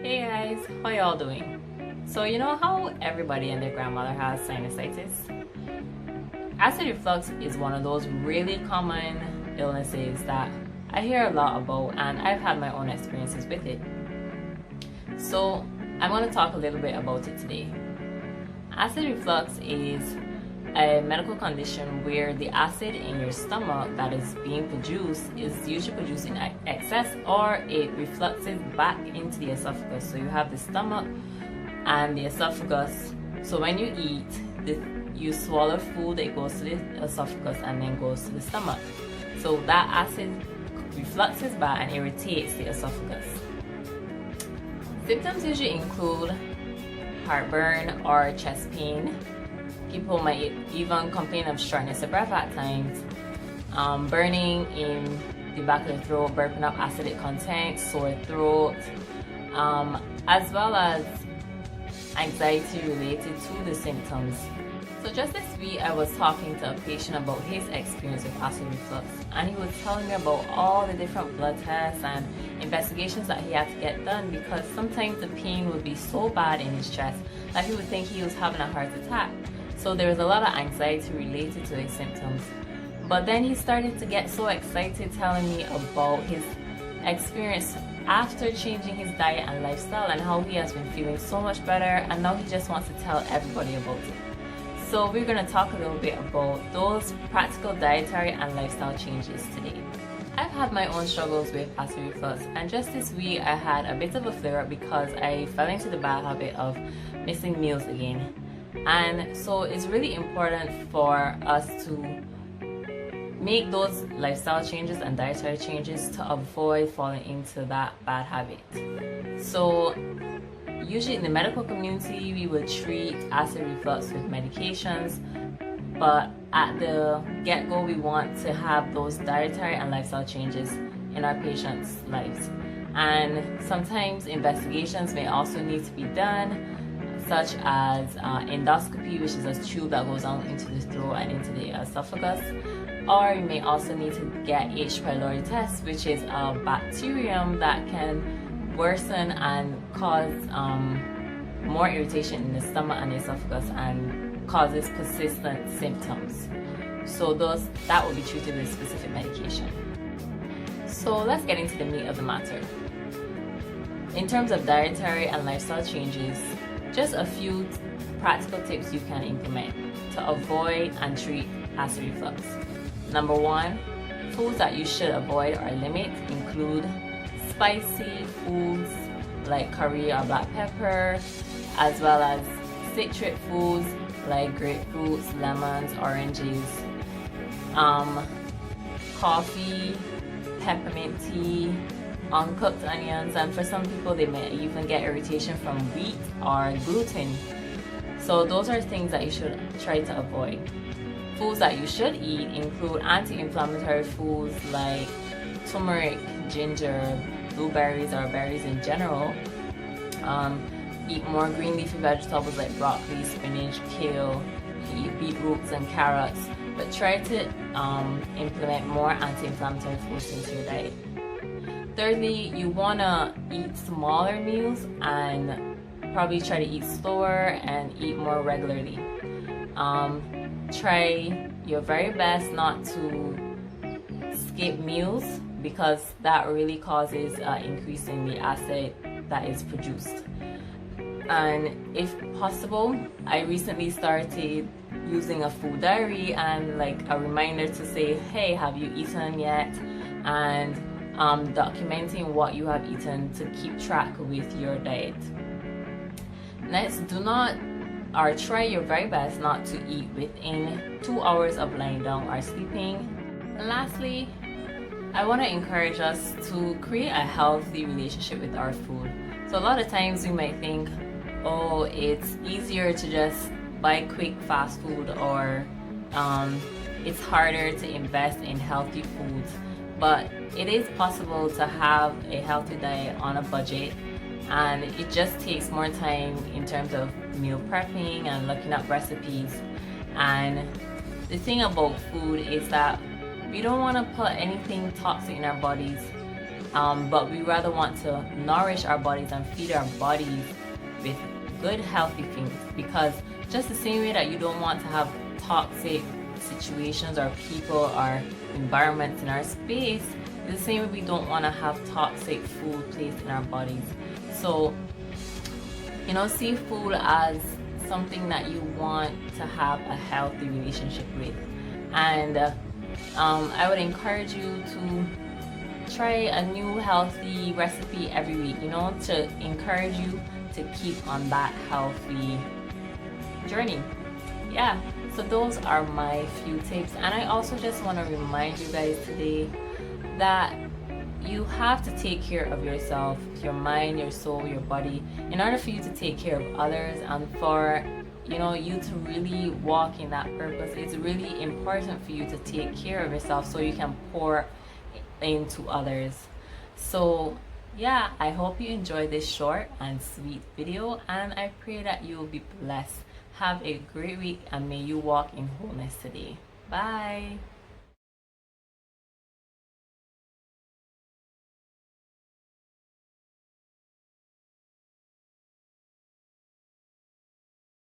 Hey guys, how y'all doing? So you know how everybody and their grandmother has sinusitis? Acid reflux is one of those really common illnesses that I hear a lot about, and I've had my own experiences with it. So I'm going to talk a little bit about it today. Acid reflux is a medical condition where the acid in your stomach that is being produced is usually produced in excess, or it refluxes back into the esophagus. So you have the stomach and the esophagus. So when you eat, you swallow food, it goes to the esophagus and then goes to the stomach. So that acid refluxes back and irritates the esophagus. Symptoms usually include heartburn or chest pain. People might even complain of shortness of breath at times, burning in the back of the throat, burping up acidic content, sore throat, as well as anxiety related to the symptoms. So just this week I was talking to a patient about his experience with acid reflux, and he was telling me about all the different blood tests and investigations that he had to get done, because sometimes the pain would be so bad in his chest that he would think he was having a heart attack. So there was a lot of anxiety related to his symptoms. But then he started to get so excited telling me about his experience after changing his diet and lifestyle, and how he has been feeling so much better, and now he just wants to tell everybody about it. So we're going to talk a little bit about those practical dietary and lifestyle changes today. I've had my own struggles with acid reflux, and just this week I had a bit of a flare up because I fell into the bad habit of missing meals again. And so it's really important for us to make those lifestyle changes and dietary changes to avoid falling into that bad habit. So usually in the medical community, we would treat acid reflux with medications, but at the get-go, we want to have those dietary and lifestyle changes in our patients' lives. And sometimes investigations may also need to be done, such as endoscopy, which is a tube that goes down into the throat and into the esophagus. Or you may also need to get H. pylori test, which is a bacterium that can worsen and cause more irritation in the stomach and the esophagus and causes persistent symptoms. So that will be treated with specific medication. So let's get into the meat of the matter. In terms of dietary and lifestyle changes, just a few practical tips you can implement to avoid and treat acid reflux. Number one, foods that you should avoid or limit include spicy foods like curry or black pepper, as well as citric foods like grapefruits, lemons, oranges, coffee, peppermint tea, uncooked onions, and for some people they may even get irritation from wheat or gluten. So those are things that you should try to avoid. Foods that you should eat include anti-inflammatory foods like turmeric, ginger, blueberries or berries in general. Eat more green leafy vegetables like broccoli, spinach, kale. Eat beetroots and carrots, but try to implement more anti-inflammatory foods into your diet. Thirdly, you want to eat smaller meals and probably try to eat slower and eat more regularly. Try your very best not to skip meals, because that really causes increase in the acid that is produced. And if possible, I recently started using a food diary and like a reminder to say, hey, have you eaten yet? And documenting what you have eaten to keep track with your diet. Next, try your very best not to eat within 2 hours of lying down or sleeping. And lastly, I want to encourage us to create a healthy relationship with our food. So a lot of times we might think, oh, it's easier to just buy quick fast food, or it's harder to invest in healthy foods. But it is possible to have a healthy diet on a budget, and it just takes more time in terms of meal prepping and looking up recipes. And the thing about food is that we don't want to put anything toxic in our bodies but we rather want to nourish our bodies and feed our bodies with good healthy things, because just the same way that you don't want to have toxic situations or people or environments in our space, the same way we don't want to have toxic food placed in our bodies. So see food as something that you want to have a healthy relationship with, and I would encourage you to try a new healthy recipe every week, to encourage you to keep on that healthy journey. Yeah, so those are my few tips, and I also just want to remind you guys today that you have to take care of yourself, your mind, your soul, your body, in order for you to take care of others, and for you to really walk in that purpose. It's really important for you to take care of yourself so you can pour into others. So yeah, I hope you enjoyed this short and sweet video, and I pray that you will be blessed. Have a great week, and may you walk in wholeness today. Bye.